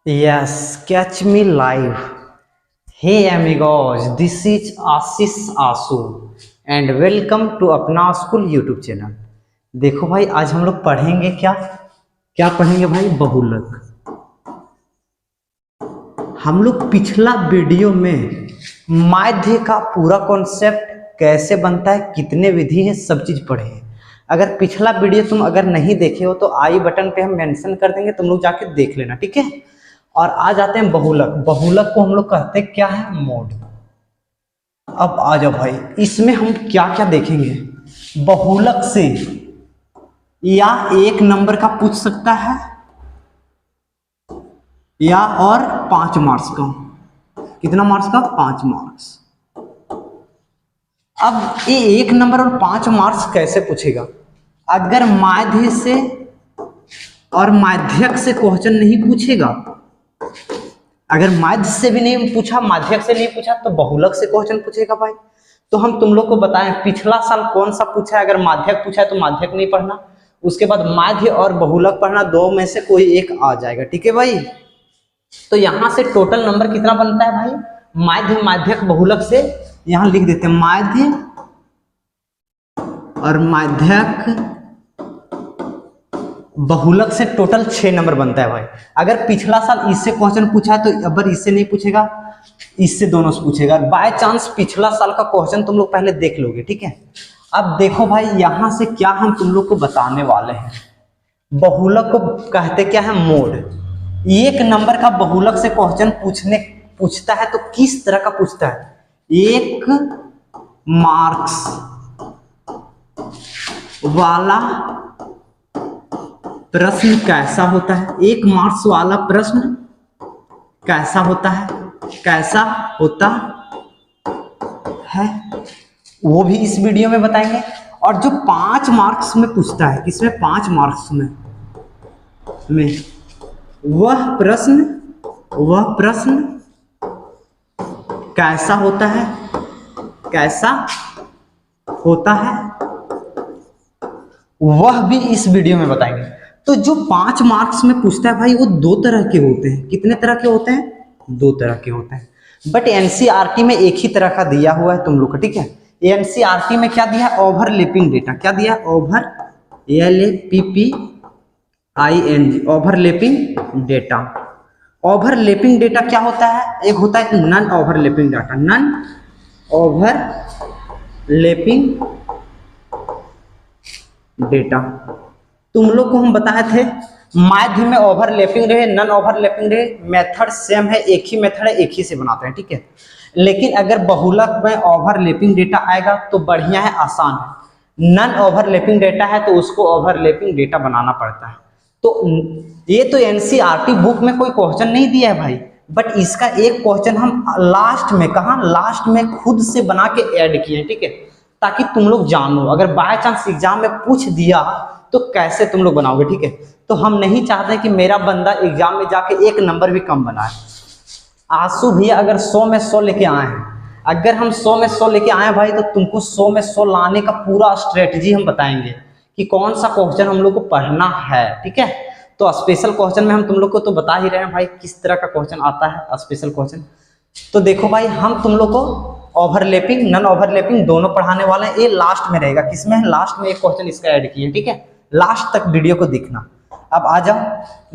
Yes, catch me live. Hey amigos, this is Ashish Asu and welcome to अपना school YouTube channel. देखो भाई, आज हम लोग पढ़ेंगे क्या क्या पढ़ेंगे भाई? बहुलक। हम लोग पिछला वीडियो में माध्य का पूरा कॉन्सेप्ट कैसे बनता है, कितने विधि है, सब चीज पढ़े हैं। अगर पिछला वीडियो तुम अगर नहीं देखे हो तो आई बटन पे हम मेंशन कर देंगे, तुम लोग जाके देख लेना, ठीक है। और आ जाते हैं बहुलक। बहुलक को हम लोग कहते हैं क्या है? मोड। अब आ जाओ भाई, इसमें हम क्या क्या देखेंगे। बहुलक से या एक नंबर का पूछ सकता है या और 5 मार्क्स का। कितना मार्क्स का? 5 मार्क्स। अब ये 1 नंबर और 5 मार्क्स कैसे पूछेगा? अगर माध्य से और माध्यक से क्वेश्चन नहीं पूछेगा, अगर माध्य से भी नहीं पूछा, माध्यक से नहीं पूछा, तो बहुलक से क्वेश्चन पूछेगा भाई। तो हम तुम लोग को बताएं पिछला साल कौन सा पूछा है। अगर माध्यक पूछा है तो माध्यक नहीं पढ़ना, उसके बाद माध्य और बहुलक पढ़ना, दो में से कोई एक आ जाएगा, ठीक है भाई। तो यहां से टोटल नंबर कितना बनता है भाई? माध्य, माध्यक, बहुलक से यहां लिख देते हैं माध्य और माध्यक बहुलक से टोटल 6 नंबर बनता है भाई। अगर पिछला साल इससे क्वेश्चन पूछा है तो अब इससे नहीं पूछेगा, इससे दोनों से पूछेगा। बाय चांस पिछला साल का क्वेश्चन तुम लोग पहले देख लोगे, ठीक है। अब देखो भाई, यहां से क्या हम तुम लोग को बताने वाले हैं। बहुलक को कहते क्या है? मोड। 1 नंबर का बहुलक से क्वेश्चन पूछता है तो किस तरह का पूछता है? 1 मार्क्स वाला प्रश्न कैसा होता है? 1 मार्क्स वाला प्रश्न कैसा होता है? कैसा होता है वो भी इस वीडियो में बताएंगे। और जो 5 मार्क्स में पूछता है, किसमें? 5 मार्क्स में वह प्रश्न कैसा होता है? कैसा होता है वह भी इस वीडियो में बताएंगे। तो जो 5 मार्क्स में पूछता है भाई, वो 2 तरह के होते हैं। कितने तरह के होते हैं? 2 तरह के होते हैं। बट एनसीईआरटी में एक ही तरह का दिया हुआ है तुम लोग को, ठीक है। एनसीईआरटी में क्या दिया है? Overlapping data. क्या दिया है? Overlapping data. ओवरलैपिंग डेटा क्या होता है? एक होता है non overlapping data. Non overlapping data तुम लोग को हम बताए थे। माध्य में ओवरलैपिंग रहे, नन ओवरलैपिंग रहे, मेथड सेम है, एक ही मेथड है, एक ही से बनाते हैं, ठीक है। लेकिन अगर बहुलक में ओवरलैपिंग डेटा आएगा तो बढ़िया है, आसान है। नन ओवरलैपिंग डेटा है तो उसको ओवरलैपिंग डेटा बनाना पड़ता है। तो ये तो एनसीईआरटी बुक में कोई क्वेश्चन नहीं दिया है भाई, बट इसका एक क्वेश्चन हम लास्ट में, कहा लास्ट में, खुद से बना के ऐड किए, ठीक है, ताकि तुम लोग जानो अगर बाय चांस एग्जाम में पूछ दिया तो कैसे तुम लोग बनाओगे, ठीक है। तो हम नहीं चाहते कि मेरा बंदा एग्जाम में जाके 1 नंबर भी कम बनाए। आंसू भैया अगर 100 में 100 लेके आए हैं, अगर हम 100 में 100 लेके आए भाई, तो तुमको 100 में 100 लाने का पूरा स्ट्रेटजी हम बताएंगे कि कौन सा क्वेश्चन हम लोग को पढ़ना है, ठीक है। तो स्पेशल क्वेश्चन में हम तुम लोग को तो बता ही रहे हैं भाई किस तरह का क्वेश्चन आता है स्पेशल क्वेश्चन। तो देखो भाई, हम तुम लोग को ओवरलैपिंग, नन ओवरलैपिंग दोनों पढ़ाने वाले हैं। ये लास्ट में रहेगा। किसमें है? लास्ट में एक क्वेश्चन इसका ऐड किए, ठीक है। लास्ट तक वीडियो को देखना। अब आ जाओ,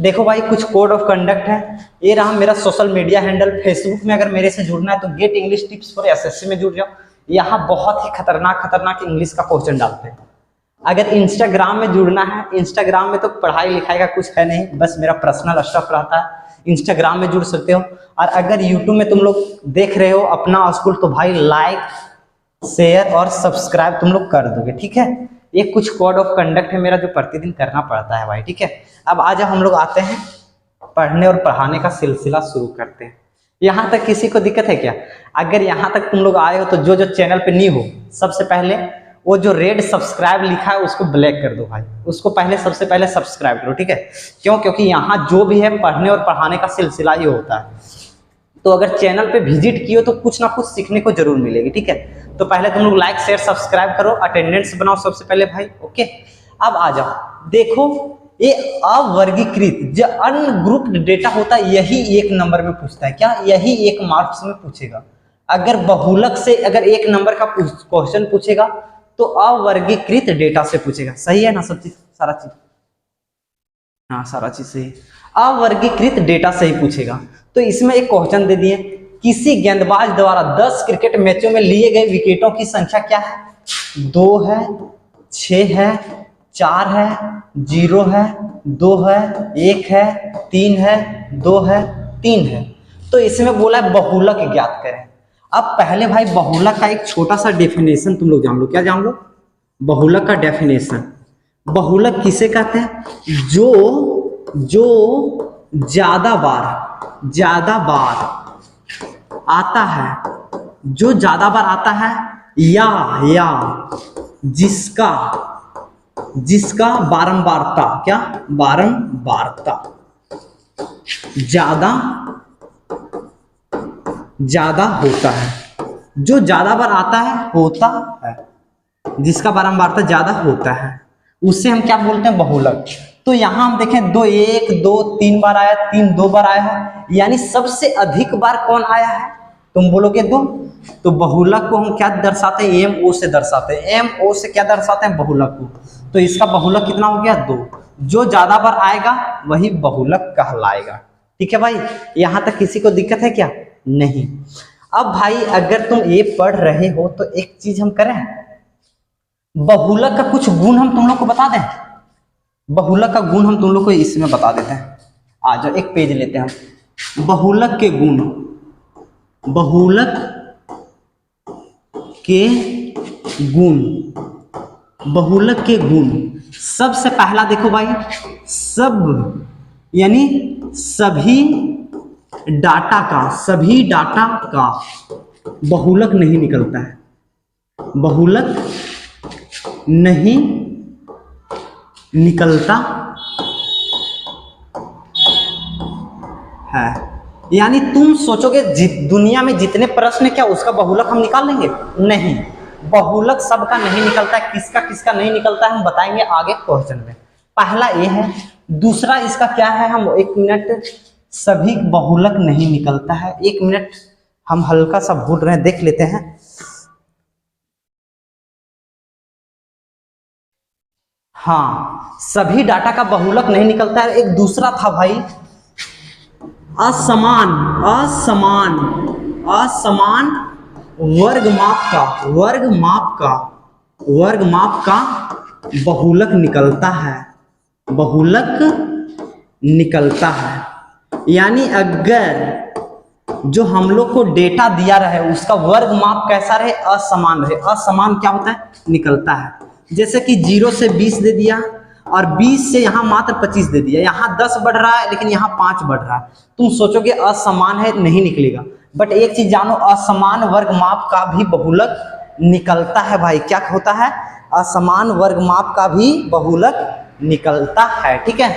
देखो भाई, कुछ कोड ऑफ कंडक्ट है। ये रहा मेरा सोशल मीडिया हैंडल। फेसबुक में अगर मेरे से जुड़ना है तो get English tips for SSC में जुड़ जाओ। यहाँ बहुत ही खतरनाक इंग्लिश का क्वेश्चन डालते हैं। अगर इंस्टाग्राम में जुड़ना है, इंस्टाग्राम में तो पढ़ाई लिखाई का कुछ है नहीं, बस मेरा पर्सनल स्टफ रहता है। इंस्टाग्राम में जुड़ सकते हो। और अगर यूट्यूब में तुम लोग देख रहे हो अपना स्कूल, तो भाई लाइक, शेयर और सब्सक्राइब तुम लोग कर दोगे, ठीक है। ये कुछ कोड ऑफ कंडक्ट है मेरा जो प्रतिदिन करना पड़ता है भाई, ठीक है। अब आज हम लोग आते हैं पढ़ने और पढ़ाने का सिलसिला शुरू करते हैं। यहाँ तक किसी को दिक्कत है क्या? अगर यहाँ तक तुम लोग आए हो तो जो चैनल पे न्यू हो, सबसे पहले वो जो रेड सब्सक्राइब लिखा है उसको ब्लैक कर दो भाई, उसको सबसे पहले सब्सक्राइब करो, ठीक है। क्यों? क्योंकि यहाँ जो भी है पढ़ने और पढ़ाने का सिलसिला ही होता है। तो अगर चैनल पे विजिट किए तो कुछ ना कुछ सीखने को जरूर मिलेगी, ठीक है। तो पहले तुम लोग लाइक, शेयर, सब्सक्राइब करो, अटेंडेंस बनाओ सबसे पहले भाई, ओके। अब आ जाओ, देखो ये अवर्गीकृत जो अनग्रुप्ड डेटा होता है यही एक नंबर में पूछता है, क्या यही एक मार्क्स में पूछेगा। अगर बहुलक से अगर एक नंबर का क्वेश्चन पूछेगा तो अवर्गीकृत डेटा से पूछेगा। सही है ना सब चीज, सारा चीज, हाँ सारा चीज सही। अवर्गीकृत डेटा से ही पूछेगा। तो इसमें एक क्वेश्चन दे दिए, किसी गेंदबाज द्वारा 10 क्रिकेट मैचों में लिए गए विकेटों की संख्या क्या है? 2 है, 6 है, 4 है, 0 है, 2 है, 1 है, 3 है, 2 है, 3 है। तो इसमें बोला है बहुलक ज्ञात करें। अब पहले भाई बहुलक का एक छोटा सा डेफिनेशन तुम लोग जान लो। क्या जान लो? बहुलक का डेफिनेशन। बहुलक किसे कहते हैं? जो ज्यादा बार आता है, जो ज्यादा बार आता है या जिसका बारंबारता, क्या बारंबारता ज्यादा होता है, जो ज्यादा बार आता है होता है, जिसका बारंबारता ज्यादा होता है, उससे हम क्या बोलते हैं? बहुलक। तो यहां हम देखें 2 1 2 3 बार आया, 3 2 बार आया है, यानी सबसे अधिक बार कौन आया है? तुम बोलोगे 2। तो बहुलक को हम क्या दर्शाते हैं? एम ओ से दर्शाते हैं। एम ओ से क्या दर्शाते हैं? बहुलक को। तो इसका बहुलक कितना हो गया? 2। जो ज्यादा बार आएगा वही बहुलक कहलाएगा। ठीक है भाई, यहां तक किसी को दिक्कत है क्या? नहीं। अब भाई अगर तुम ये पढ़ रहे हो तो एक चीज हम करें, बहुलक का कुछ गुण हम तुम लोग को बता दें। बहुलक का गुण हम तुम लोग को इसमें बता देते हैं। आ जाओ एक पेज लेते हैं हम। बहुलक के गुण, बहुलक के गुण, बहुलक के गुण। सबसे पहला देखो भाई, सब यानी सभी डाटा का बहुलक नहीं निकलता है, बहुलक नहीं निकलता है। यानी तुम सोचोगे दुनिया में जितने प्रश्न है क्या उसका बहुलक हम निकाल लेंगे? नहीं, बहुलक सबका नहीं निकलता है। किसका किसका नहीं निकलता है हम बताएंगे आगे क्वेश्चन में। पहला ये है। दूसरा इसका क्या है, हम 1 मिनट, सभी बहुलक नहीं निकलता है। 1 मिनट हम हल्का सा भूल रहे हैं, देख लेते हैं। हाँ, सभी डाटा का बहुलक नहीं निकलता है। एक दूसरा था भाई, असमान वर्ग माप का बहुलक निकलता है, बहुलक निकलता है। यानी अगर जो हम लोग को डेटा दिया रहे उसका वर्ग माप कैसा रहे? असमान रहे। असमान क्या होता है? निकलता है। जैसे कि 0 से 20 दे दिया और 20 से यहाँ मात्र 25 दे दिया, यहाँ 10 बढ़ रहा है लेकिन यहाँ 5 बढ़ रहा है। तुम सोचोगे असमान है, नहीं निकलेगा। बट एक चीज जानो, असमान वर्ग माप का भी बहुलक निकलता है भाई। क्या होता है? असमान वर्ग माप का भी बहुलक निकलता है। ठीक है,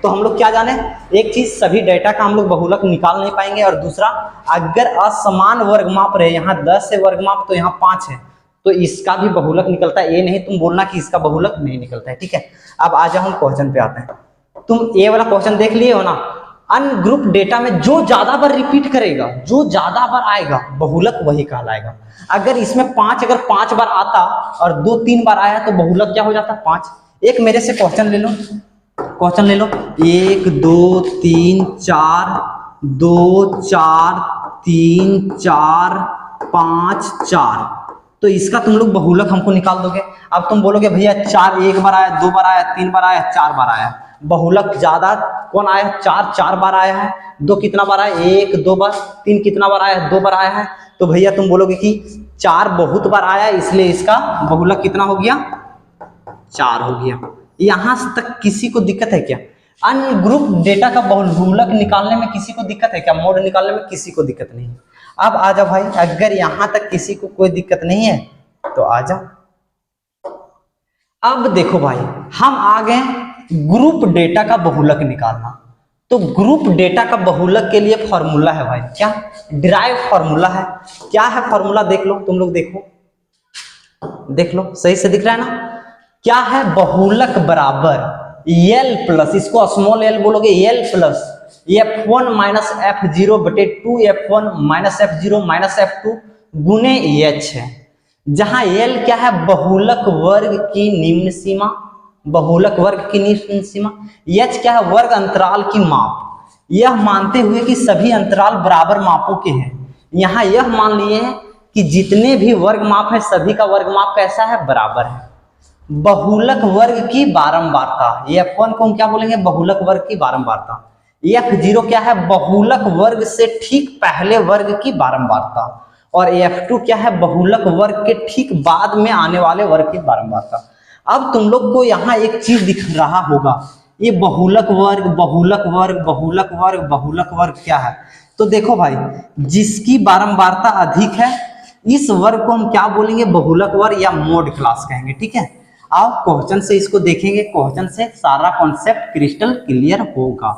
तो हम लोग क्या जाने, एक चीज, सभी डेटा का हम लोग बहुलक निकाल नहीं पाएंगे। और दूसरा, अगर असमान वर्ग माप रहे, यहाँ 10 है वर्ग माप तो यहाँ 5 है, तो इसका भी बहुलक निकलता है। ये नहीं तुम बोलना कि इसका बहुलक नहीं निकलता है। ठीक है, अब आ जाओ हम क्वेश्चन पे आते हैं। तुम ये वाला क्वेश्चन देख लिए हो ना, अनग्रुप डेटा में जो ज्यादा बार रिपीट करेगा, जो ज्यादा बार आएगा, बहुलक वही कहलाएगा। अगर इसमें 5 अगर 5 बार आता और 2-3 बार आया तो बहुलक क्या हो जाता? 5। एक मेरे से क्वेश्चन ले लो, 1 2 3 4 2 4 3 4 5 4। तो इसका तुम लोग बहुलक हमको निकाल दोगे। अब तुम बोलोगे भैया 4 1 बार आया, 2 बार आया, 3 बार आया, 4 बार आया, बहुलक ज्यादा कौन आया? 4 बार आया है। 2 कितना बार आया? 1 2 बार। 3 कितना बार आया? 2 बार आया है। तो भैया तुम बोलोगे कि 4 बहुत बार आया, इसलिए इसका बहुलक कितना हो गया? 4 हो गया। यहां तक किसी को दिक्कत है क्या? अनग्रुप डेटा का बहुलक निकालने में किसी को दिक्कत है क्या? मोड निकालने में किसी को दिक्कत नहीं है। अब आ जाओ भाई, अगर यहां तक किसी को कोई दिक्कत नहीं है तो आ जाओ। अब देखो भाई, हम आ गए ग्रुप डेटा का बहुलक निकालना। तो ग्रुप डेटा का बहुलक के लिए फॉर्मूला है भाई, क्या? डिराइव फॉर्मूला है। क्या है फॉर्मूला? देख लो, तुम लोग देखो, देख लो, सही से दिख रहा है ना? क्या है? बहुलक बराबर, एल प्लस, इसको स्मॉल एल बोलोगे, L plus F1 minus F0 बटे 2F1 minus F0 minus F2 गुने H है, जहां L क्या है, बहुलक वर्ग की निम्न सीमा, बहुलक वर्ग की निम्न सीमा, H क्या है, वर्ग अंतराल की माप, यह मानते हुए कि सभी अंतराल बराबर मापों के हैं। यहाँ यह मान लिए हैं कि जितने भी वर्ग माप है सभी का वर्ग माप कैसा है, बराबर है। बहुलक वर्ग की बारंबारता, F1 को हम क्या बोलेंगे, बहुलक वर्ग की बारंबारता। F0 क्या है, बहुलक वर्ग से ठीक पहले वर्ग की बारंबारता, और F2 क्या है, बहुलक वर्ग के ठीक बाद में आने वाले वर्ग की बारंबारता। अब तुम लोग को यहाँ एक चीज दिख रहा होगा, ये बहुलक वर्ग बहुलक वर्ग बहुलक वर्ग बहुलक वर्ग क्या है, तो देखो भाई, जिसकी बारंबारता अधिक है इस वर्ग को हम क्या बोलेंगे, बहुलक वर्ग या मोड क्लास कहेंगे। ठीक है, आप क्वेश्चन से इसको देखेंगे, क्वेश्चन से सारा कॉन्सेप्ट क्रिस्टल क्लियर होगा।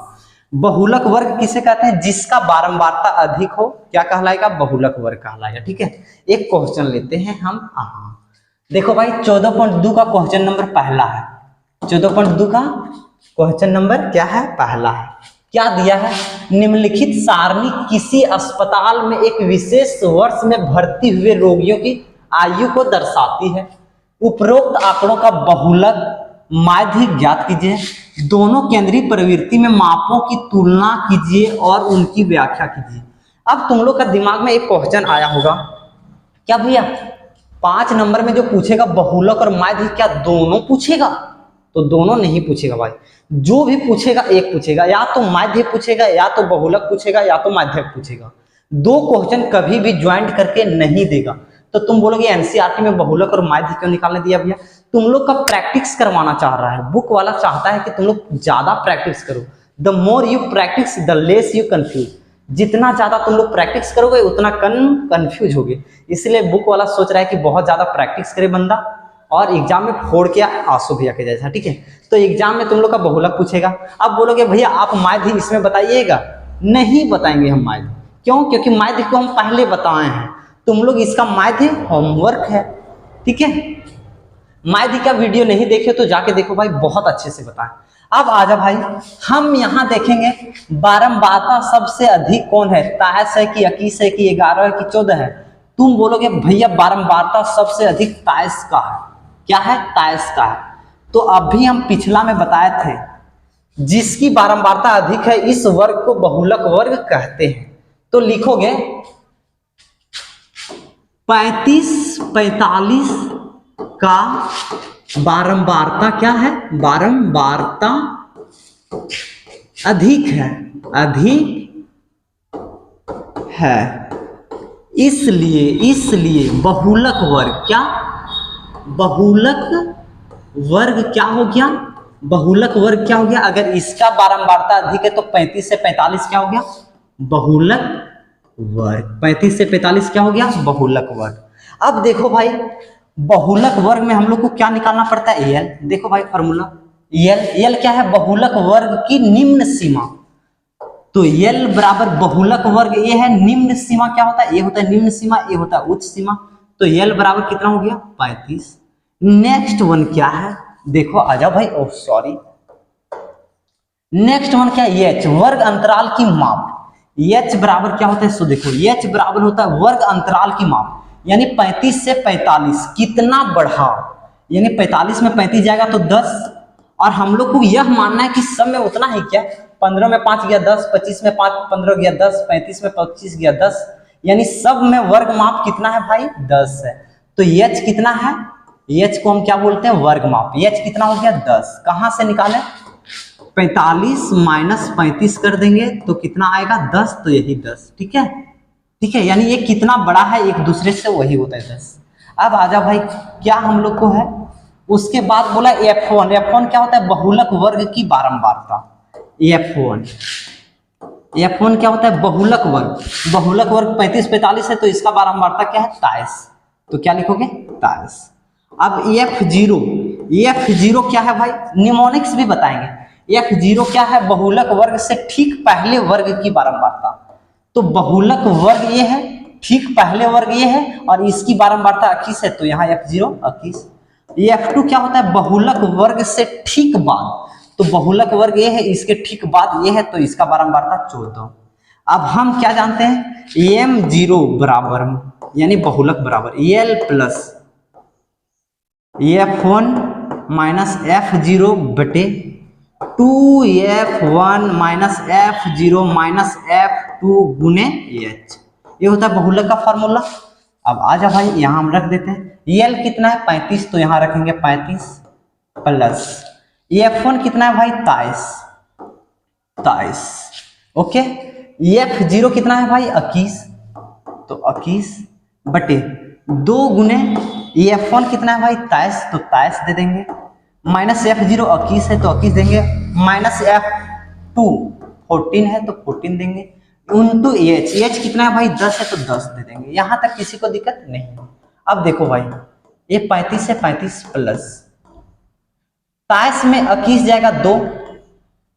बहुलक वर्ग किसे कहते हैं, जिसका बारंबारता अधिक हो, क्या कहलाएगा, बहुलक वर्ग कहलाएगा। ठीक है, एक क्वेश्चन लेते हैं हम। देखो भाई 14.2 का क्वेश्चन नंबर पहला है, 14.2 का क्वेश्चन नंबर क्या है, पहला है। क्या दिया है, निम्नलिखित सारणी किसी अस्पताल में एक विशेष वर्ष में भर्ती हुए रोगियों की आयु को दर्शाती है। उपरोक्त आंकड़ों का बहुलक माध्य ज्ञात कीजिए, दोनों केंद्रीय प्रवृत्ति में मापों की तुलना कीजिए और उनकी व्याख्या कीजिए। अब तुम लोग का दिमाग में एक क्वेश्चन आया होगा, क्या भैया 5 नंबर में जो पूछेगा बहुलक और माध्य क्या दोनों पूछेगा, तो दोनों नहीं पूछेगा भाई, जो भी पूछेगा एक पूछेगा, या तो माध्य पूछेगा या तो बहुलक पूछेगा या तो माध्यक पूछेगा, दो क्वेश्चन कभी भी ज्वाइंट करके नहीं देगा। तो तुम बोलोगे एनसीईआरटी में बहुलक और माध्य क्यों निकालने दिया भैया, तुम लोग का प्रैक्टिस करवाना चाह रहा है, बुक वाला चाहता है कि तुम लोग ज्यादा प्रैक्टिस करो। The more you practice the less you confuse, जितना ज्यादा तुम लोग प्रैक्टिस करोगे उतना कंफ्यूज होगे, इसलिए बुक वाला सोच रहा है कि बहुत ज्यादा प्रैक्टिस करे बंदा और एग्जाम में फोड़ के आंसू भैया के जैसा। ठीक है, तो एग्जाम में तुम लोग का बहुलक पूछेगा। अब बोलोगे भैया आप माध्य इसमें बताइएगा, नहीं बताएंगे हम माध्य, क्यों, क्योंकि माध्य को हम पहले बताए हैं, तुम लोग इसका माध्य होमवर्क है। ठीक है, माध्य का वीडियो नहीं देखे तो जाके देखो भाई, बहुत अच्छे से बताएं। अब आजा भाई, हम यहाँ देखेंगे बारंबारता सबसे अधिक कौन है, 23 है कि 21 है कि 11 है कि 14 है। तुम बोलोगे भैया बारंबारता सबसे अधिक 23 का है, क्या है, 23 का है। तो अभी हम पिछला में बताए थे, जिसकी बारंबारता अधिक है इस वर्ग को बहुलक वर्ग कहते हैं। तो लिखोगे 35-45 का बारंबारता क्या है, बारंबारता अधिक है, अधिक है, इसलिए बहुलक वर्ग क्या, बहुलक वर्ग क्या हो गया, बहुलक वर्ग क्या हो गया, अगर इसका बारंबारता अधिक है तो 35 से 45 क्या हो गया, बहुलक वर्ग। 35 से 45 क्या हो गया, बहुलक वर्ग। अब देखो भाई बहुलक वर्ग में हम लोग को क्या निकालना पड़ता है, एल। देखो भाई फॉर्मूला, एल क्या है, बहुलक वर्ग की निम्न सीमा। तो एल बराबर बहुलक वर्ग ये है, निम्न सीमा क्या होता है, ये होता है निम्न सीमा, ये होता है उच्च सीमा। तो एल बराबर कितना हो गया, 35। नेक्स्ट वन क्या है, देखो आजा भाई, ओह सॉरी, नेक्स्ट वन क्या है, एच, वर्ग अंतराल की माप। एच बराबर क्या होता है, सो देखो एच बराबर होता है वर्ग अंतराल की माप, यानी 35 से 45 कितना बढ़ा, यानी 45 में 35 जाएगा तो 10, और हम लोग को यह मानना है कि सब में उतना ही क्या, 15 में 5 गया 10, 25 में 5 15 गया 10, 35 में 25 गया 10, यानी सब में वर्ग माप कितना है भाई, 10 है। तो एच कितना है, एच को हम क्या बोलते हैं, वर्ग माप। एच कितना हो गया, 10। कहां से निकाले, 45 माइनस 35 कर देंगे तो कितना आएगा, 10, तो यही 10। ठीक है, ठीक है, यानी ये कितना बड़ा है एक दूसरे से, वही होता है 10। अब आजा भाई, क्या हम लोग को है, उसके बाद बोला F1। F1 क्या होता है, बहुलक वर्ग की बारंबारता। F1 क्या होता है, बहुलक वर्ग। बहुलक वर्ग 35-45 है तो इसका बारंबारता क्या है, 23। तो क्या लिखोगे, 23। अब F0 क्या है भाई, निमोनिक्स भी बताएंगे। F0 क्या है, बहुलक वर्ग से ठीक पहले वर्ग की बारंबारता। तो बहुलक वर्ग ये है, ठीक पहले वर्ग ये है, और इसकी बारंबारता 21 है, तो यहाँ F0 21। F2 क्या होता है, बहुलक वर्ग से ठीक बाद। तो बहुलक वर्ग ये है, इसके ठीक बाद ये है, तो इसका बारंबारता 14। अब हम क्या जानते हैं, m0 बराबर यानी बहुलक बराबर l plus f1 minus f0 बटे 2f1 minus f0 minus f2 गुने h। ये होता है बहुलक का फॉर्मूला। अब आजा भाई यहाँ हम रख देते हैं, l कितना है 35, तो यहाँ रखेंगे 35 प्लस f1 कितना है भाई 23, ओके। f0 कितना है भाई 21, तो 21 बटे 2 गुने f1 कितना है भाई 23, तो 23 दे देंगे, माइनस f0 21 है तो 21 देंगे, माइनस f2 14 है तो 14 देंगे, इंटू h कितना है भाई 10 है तो 10 दे देंगे। यहां तक किसी को दिक्कत नहीं है। अब देखो भाई ये 35 है, 35 प्लस 23 में 21 जाएगा 2,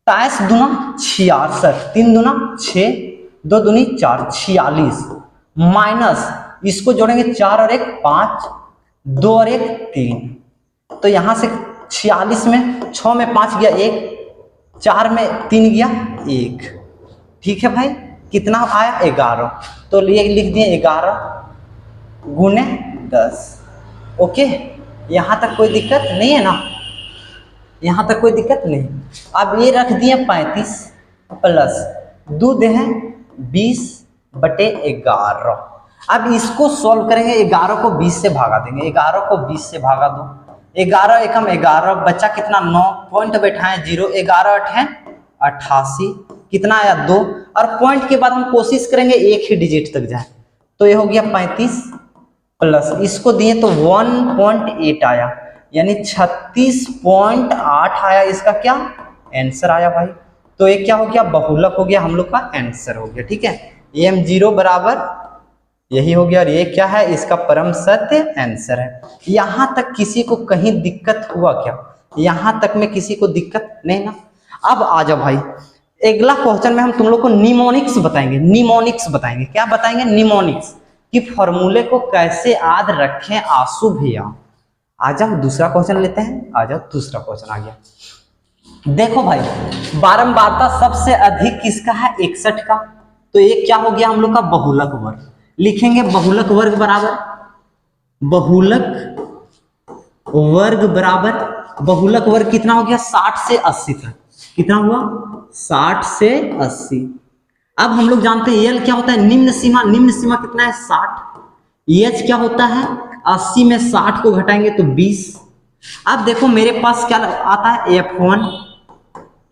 23 दूना 66, 3 दूना 6, 2 दूनी 4, 46 माइनस इसको जोड़ेंगे 4 और 1 5, 2 और 1 3, तो यहां से 46 में 6 में 5 गया 1, 4 में 3 गया 1, ठीक है भाई। कितना आया 11, तो ये लिख दिए 11 गुने 10, ओके। यहां तक कोई दिक्कत नहीं है ना, यहां तक कोई दिक्कत नहीं। अब ये रख दिए 35 प्लस 2 दे हैं 20 बटे 11। अब इसको सॉल्व करेंगे, 11 को 20 से भागा देंगे, 11 को 20 से भागा दो, 11 एकम 11 बच्चा कितना 9 पॉइंट बैठाएं 0, 11 8 है 88, कितना आया 2, और पॉइंट के बाद हम कोशिश करेंगे एक ही डिजिट तक जाए, तो ये हो गया 35 प्लस इसको दिए तो 1.8 आया, यानी 36.8 आया, इसका क्या आंसर आया भाई। तो ये क्या हो गया बहुलक हो गया, हम लोग का आंसर हो गया, ठीक है। m0 बराबर यही हो गया, और ये क्या है इसका परम सत्य आंसर है। यहां तक किसी को कहीं दिक्कत हुआ क्या, यहां तक में किसी को दिक्कत नहीं ना। अब आ जाओ भाई अगला क्वेश्चन में हम तुम लोग को निमोनिक्स बताएंगे, निमोनिक्स बताएंगे, क्या बताएंगे निमोनिक्स, कि फॉर्मूले को कैसे याद रखें आंसू भैया। आ जाओ दूसरा क्वेश्चन लेते हैं, आ जाओ दूसरा क्वेश्चन आ गया। देखो भाई बारंबारता सबसे अधिक किसका है 61 का, तो ये क्या हो गया हम लोग का बहुलक वर्ग। लिखेंगे बहुलक वर्ग बराबर, बहुलक वर्ग बराबर, बहुलक वर्ग कितना हो गया 60 से 80 तक, कितना हुआ 60 से 80। अब हम लोग जानते हैं एल क्या होता है निम्न सीमा, निम्न सीमा कितना है 60, एच क्या होता है 80 में 60 को घटाएंगे तो 20। अब देखो मेरे पास क्या आता है f1,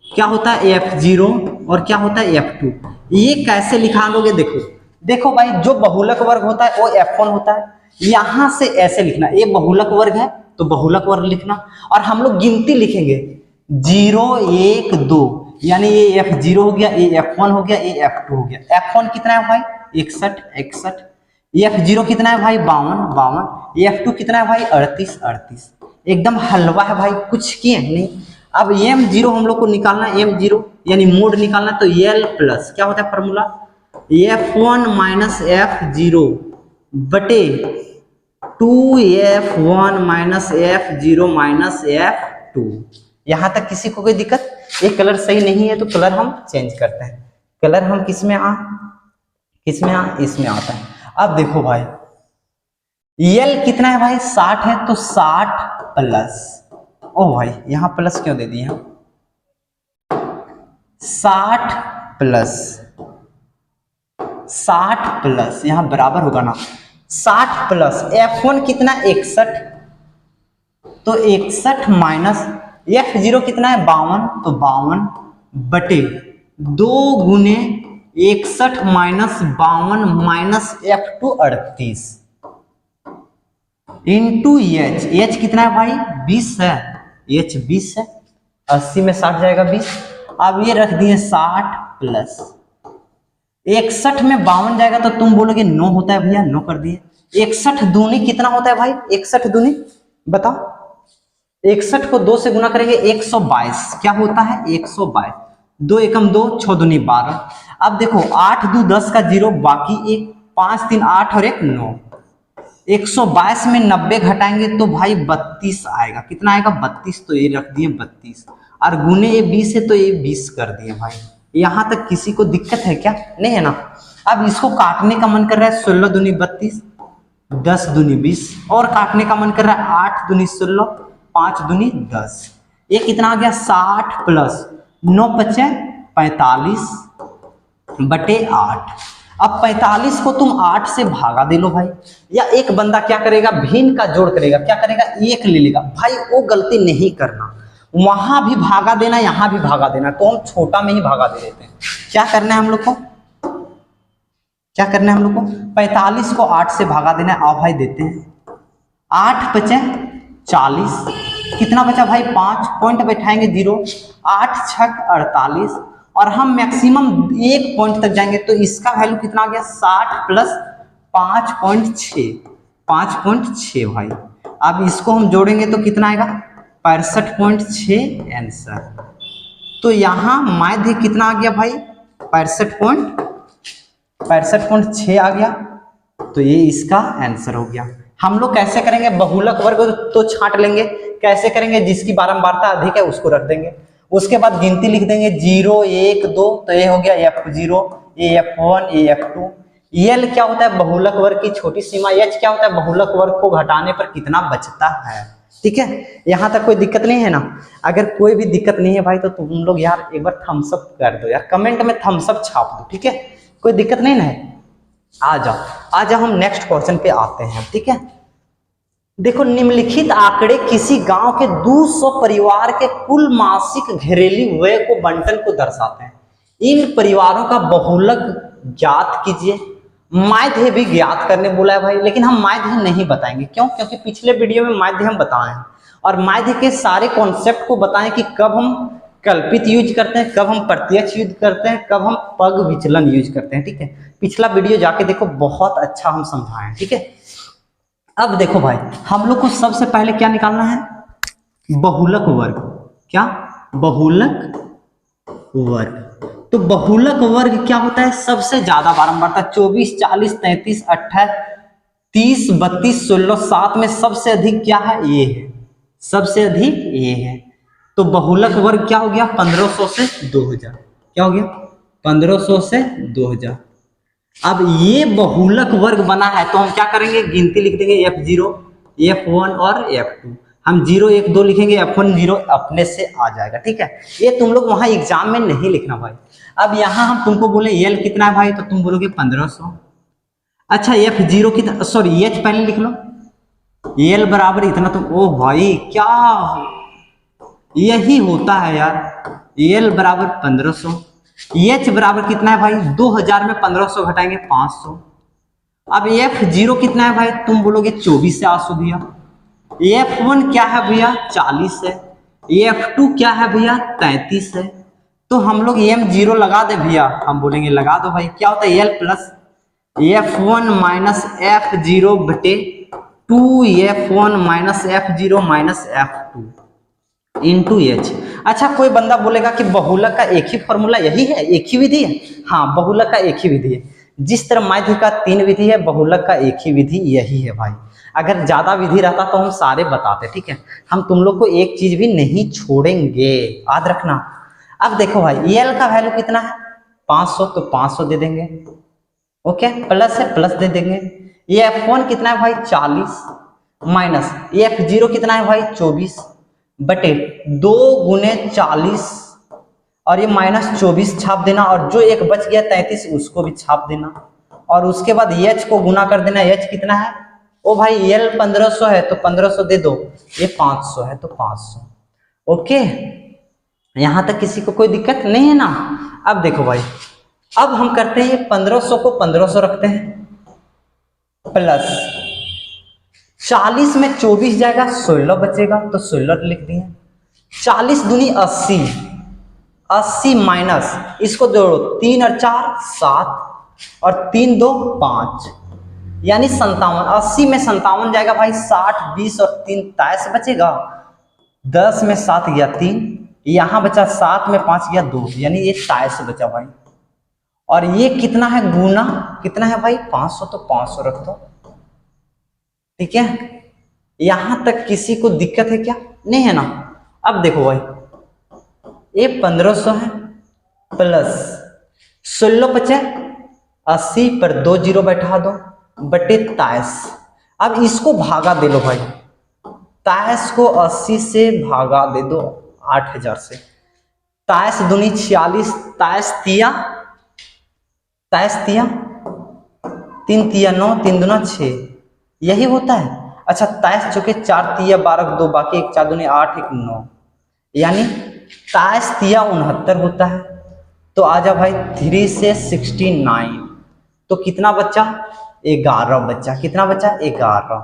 क्या होता है f0 और क्या होता है f2, ये कैसे लिखा लोगे, देखो देखो भाई जो बहुलक वर्ग होता है वो f1 होता है, यहां से ऐसे लिखना, ये बहुलक वर्ग है तो बहुलक वर्ग लिखना, और हम लोग गिनती लिखेंगे 0 1 2, यानी ये f0 हो गया, ये f1 हो गया, ये f2 हो गया। f1 कितना है भाई 61 61, f0 कितना है भाई 52 52, f2 कितना है भाई 38 38। एकदम हलवा है भाई, कुछ किए नहीं। अब m0 हम लोग को निकालना है, m0 यानी मोड निकालना, तो l प्लस क्या होता है फॉर्मूला f1 माइनस f0 बटे 2f1 minus f0 minus f2। यहां तक किसी को कोई दिक्कत, ये कलर सही नहीं है तो कलर हम चेंज करते हैं, कलर हम किस में इसमें आता है। अब देखो भाई l कितना है भाई 60 है, तो 60 प्लस, ओ भाई यहां प्लस क्यों दे दिए हम, 60 प्लस यहां बराबर होगा ना 60 प्लस f1 कितना 61, तो 61 माइनस f0 कितना है 52, तो 52 बटे 2 गुने 61 minus 52 minus f2 38 into h कितना है भाई 20 है, h 20 है, 80 में 60 जाएगा 20। अब ये रख दिए 60 प्लस 61 में 52 जाएगा तो तुम बोलोगे 9 होता है भैया, 9 कर दिए। 61 दूनी कितना होता है भाई, 61 दूनी बताओ, 61 को 2 से गुना करेंगे 122, क्या होता है 122, 2 एकम 2 6 दूनी 12। अब देखो 8 2 10 का 0 बाकी 1, 5 3 8 और 1 9, 122 में 90 घटाएंगे तो भाई 32 आएगा, कितना आएगा 32, तो ये रख दिए 32। और गुने ये 20 है तो ये 20 कर दिए भाई। यहाँ तक किसी को दिक्कत है क्या? नहीं है ना। अब इसको काटने का मन कर रहा है, 16 दूनी 32, 10 दूनी 20, और काटने का मन कर रहा है 8 दूनी 16, 5 दूनी 10। ये कितना आ गया? 60 प्लस 9 बचे 45 बटे 8। अब 45 को तुम 8 से भागा दे लो भाई। या एक बंदा क्या करेगा, भिन्न का जोड़ करेगा, क्या करेगा, 1 ले लेगा भाई। वो गलती नहीं करना, वहां भी भागा देना, यहां भी भागा देना। तो हम छोटा में ही भागा दे देते हैं। क्या करना है हम लोग को, क्या करना है हम लोग को? 45 को 8 से भागा देना है। आओ भाई देते हैं। 8 बचे 40, कितना बचा भाई? 5 पॉइंट बैठाएंगे 0, 8 6 48, और हम मैक्सिमम 1 पॉइंट तक जाएंगे। तो इसका वैल्यू कितना आ गया? 60 प्लस 5.6, 5.6 भाई। अब इसको हम जोड़ेंगे तो कितना आएगा? 65.6 आंसर। तो यहाँ माध्य कितना आ गया भाई? 65.6 आ गया। तो ये इसका आंसर हो गया। हम लोग कैसे करेंगे? बहुलक वर्ग तो छांट लेंगे। कैसे करेंगे? जिसकी बारंबारता अधिक है उसको रख देंगे, उसके बाद गिनती लिख देंगे 0 1 2, तो ये हो गया F0, ये F1, ये F2। L क्या होता है? बहुलक वर्ग की छोटी सीमा। H क्या होता है? बहुलक वर्ग को घटाने पर कितना बचता है। ठीक है, यहाँ तक कोई दिक्कत नहीं है ना? अगर कोई भी दिक्कत नहीं है भाई तो तुम लोग यार एक बार थम्स अप कर दो यार, कमेंट में थम्स अप छाप दो। ठीक है, कोई दिक्कत नहीं ना है? आ जाओ हम नेक्स्ट क्वेश्चन पे आते हैं। ठीक है, देखो, निम्नलिखित आंकड़े किसी गांव के 200 परिवार के कुल मासिक घरेलू व्यय को बंटन को दर्शाते हैं। इन परिवारों का बहुलक ज्ञात कीजिए। माध्य भी ज्ञात करने बोला है भाई, लेकिन हम माध्य नहीं बताएंगे। क्यों? क्योंकि पिछले वीडियो में माध्य हम बताए हैं, और माध्य के सारे कॉन्सेप्ट को बताएं कि कब हम कल्पित यूज करते हैं, कब हम प्रत्यक्ष यूज करते हैं, कब हम पग विचलन यूज करते हैं। ठीक है, पिछला वीडियो जाके देखो, बहुत अच्छा हम समझाएं। ठीक है, अब देखो भाई, हम लोग को सबसे पहले क्या निकालना है? बहुलक वर्ग। क्या? बहुलक वर्ग। तो बहुलक वर्ग क्या होता है? सबसे ज्यादा बारंबारता 24 40 33 28 30 32 16 7 में सबसे अधिक क्या है? ये है, सबसे अधिक ये है। तो बहुलक वर्ग क्या हो गया? 1500 से 2000। क्या हो गया? 1500 से 2000। अब ये बहुलक वर्ग बना है तो हम क्या करेंगे? गिनती लिख देंगे F0, F1 और F2। हम 0 1 2 लिखेंगे, F1 0 अपने से आ जाएगा। ठीक है, ये तुम लोग वहां एग्जाम में नहीं लिखना भाई। अब यहाँ हम तुमको बोले L कितना है भाई, तो तुम बोलोगे 1500। अच्छा, F0 कितना, सॉरी H पहले लिख लो। L बराबर इतना। तो ओ भाई, क्या यही होता है यार। L बराबर 1500। H बराबर कितना है भाई? 2000 में 1500 घटाएंगे 500। अब F0 कितना है भाई? तुम बोलोगे 24 से 800 भैया। F1 क्या है भैया? 40 है। F2 क्या है भैया? 33 है। तो हम लोग M0 लगा दे भैया, हम बोलेंगे लगा दो भाई। क्या होता है? L plus F1 minus F0 बटे 2F1 minus F0 minus F2 into H। अच्छा, कोई बंदा बोलेगा कि बहुलक का एक ही फॉर्मूला यही है, एक ही विधि है। हाँ, बहुलक का एक ही विधि है। जिस तरह माध्य का 3 विधि है, बहुलक का एक ही विधि यही है भाई। अगर ज्यादा विधि रहता तो हम सारे बताते। ठीक है, हम तुम लोग को एक चीज भी नहीं छोड़ेंगे, याद रखना। अब देखो भाई, L का वैल्यू कितना है? 500, तो 500 दे देंगे। ओके, प्लस है, प्लस दे देंगे। ये F1 कितना है भाई? 40 माइनस ये F0 कितना है भाई? 24 बटे 2 गुने 40, और ये माइनस 24 छाप देना, और जो एक बच गया 33 उसको भी छाप देना, और उसके बाद H को गुना कर देना। H कितना है? ओ भाई, L 1500 है तो 1500 दे दो, ये 500 है तो 500। ओके, यहां तक किसी को कोई दिक्कत नहीं है ना? अब देखो भाई, अब हम करते हैं 1500 को 1500 रखते हैं, प्लस 40 में 24 जाएगा, 16 बचेगा तो 16 लिख दिए। 40 दूनी 80, 80 माइनस इसको जोड़ो, 3 और 4 7, और 3 2 5, यानी 57। 80 में 57 जाएगा भाई, 60 20 और 3 23 बचेगा। 10 में 7 गया 3, यहां बचा 7 में 5 गया 2, यानी ये 23 बचा भाई। और ये कितना है? गुना कितना है भाई? 500, तो 500 रख दो। ठीक है, यहां तक किसी को दिक्कत है क्या? नहीं है ना? अब देखो भाई, ये 1500 है प्लस 16 बचे 80 पर 2 जीरो बैठा दो बटे 23। अब इसको भागा दे लो भाई, 23 को 80 से भागा दे दो 8000 से। 23 दूनी 46, 23 तिया 3 तिया 9, 3 दूना 6, यही होता है। अच्छा 23 चौके 4 तिया 12, 2 बाकी 1 4 दूनी 8 1 9, यानी 23 तिया 69 होता है। तो आ जा भाई 3 से 69, तो कितना बच्चा 11 बच्चा, कितना बच्चा 11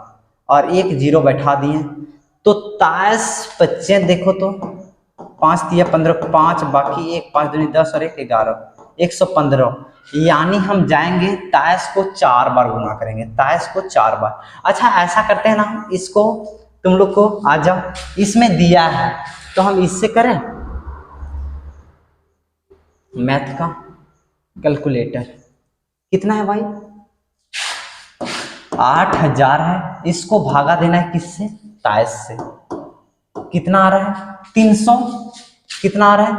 और 1 जीरो बैठा दिए। तो 23 बच्चे देखो तो 5 तिया 15, 5 बाकी 1 5 दूनी 10 और 1 11, 115, यानी हम जाएंगे 23 को 4 बार गुना करेंगे, 23 को 4 बार। अच्छा ऐसा करते हैं ना, इसको तुम लोग को आ जाओ, इसमें दिया है तो हम इससे करें मैथ का कैलकुलेटर। कितना है भाई 8000 है, इसको भागा देना है किससे 23 से, कितना आ रहा है 300, कितना आ रहा है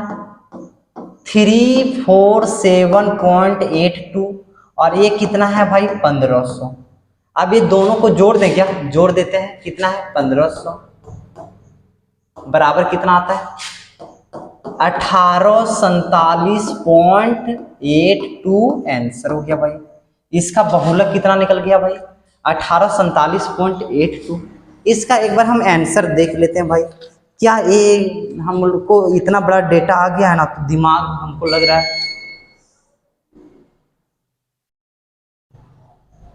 347.82 और ये कितना है भाई 1500। अब ये दोनों को जोड़ दें क्या, जोड़ देते हैं, कितना है 1500 बराबर कितना आता है 1847.82 आंसर हो गया भाई। इसका बहुलक कितना निकल गया भाई 1847.82। इसका एक बार हम आंसर देख लेते हैं भाई, क्या ये हम लोग को इतना बड़ा डेटा आ गया है ना, तो दिमाग हमको लग रहा है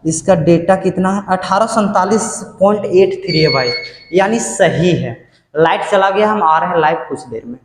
इसका डेटा कितना है 1847.83 है भाई, यानी सही है। लाइट चला गया, हम आ रहे हैं लाइव कुछ देर में।